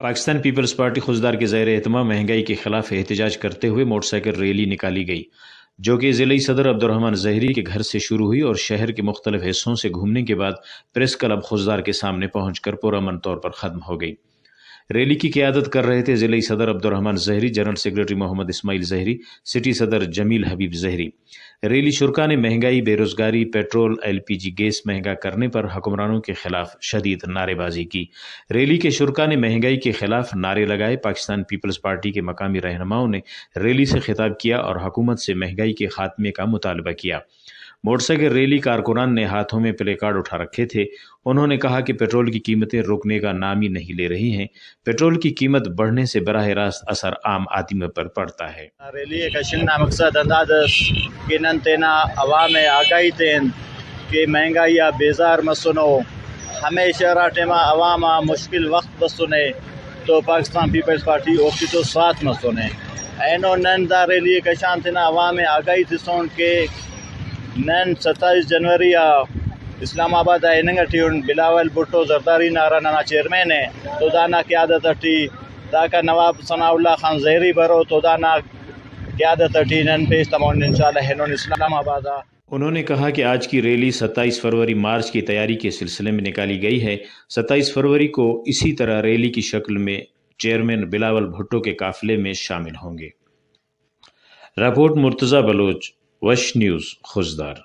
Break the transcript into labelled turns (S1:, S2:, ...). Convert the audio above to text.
S1: Pakistan peoples party Khuzdar के ज़ेर एहतमाम महंगाई के खिलाफ एहतजाज करते हुए मोटरसाइकिल रैली निकाली गई, जो कि ज़िला सदर अब्दुर्रहमान ज़हरी के घर से शुरू हुई और शहर के मुख्तलिफ हिस्सों से घूमने के बाद प्रेस क्लब खुजदार के सामने पहुंचकर पुरअमन तौर पर ख़त्म हो गई। रैली की क़यादत कर रहे थे ज़िला सदर Abdurrahman Zehri, general secretary Mohammad Ismail Zehri, city सदर जमील हबीब ज़हरी। रैली शुरा ने महंगाई, बेरोज़गारी, पेट्रोल, LPG गैस महंगा करने पर हुक्मरानों के खिलाफ शदीद नारेबाजी की। रैली के शुरा ने महंगाई के खिलाफ नारे लगाए। पाकिस्तान पीपल्स पार्टी के मकामी रहनुमाओं ने रैली से खिताब किया और हुकूमत से महंगाई के खात्मे का मुतालबा किया। मोटरसाइकिल रैली कारकुनान ने हाथों में प्ले कार्ड उठा रखे थे। उन्होंने कहा कि पेट्रोल की कीमतें रुकने का नाम ही नहीं ले रही हैं। पेट्रोल की कीमत बढ़ने से बराह रास्त असर आम आदमी पर पड़ता है।
S2: रैली का शिलना मकसद अंदाज कि नन तेना अवाम आगाही तेन कि महंगाई या बेजार मसुनो हमेशा राटेमा अवामा मुश्किल वक्त बसुने तो पाकिस्तान पीपल्स पार्टी ओकी तो साथ मसुने एनो नन दा रैली का शान तेना अवाम आगाही तिसोन के नन 27 जनवरी इस्लामाबाद आयनंगटियुन बिलावल भुट्टो जरदारी नारा नाना चेयरमैन है तो दाना क्यादत अटी दाका नवाब सनाउल्लाह खान ज़हरी बरो तो दाना क्यादत अटी नन पेश तमोन इंशाल्लाह हेनोन इस्लामाबाद।
S1: उन्होंने कहा कि आज की रैली 27 फरवरी मार्च की तैयारी के सिलसिले में निकाली गई है। 27 फरवरी को इसी तरह रैली की शक्ल में चेयरमैन बिलावल भुट्टो के काफिले में शामिल होंगे। रिपोर्ट मुर्तज़ा बलोच, वश न्यूज़, खुजदार।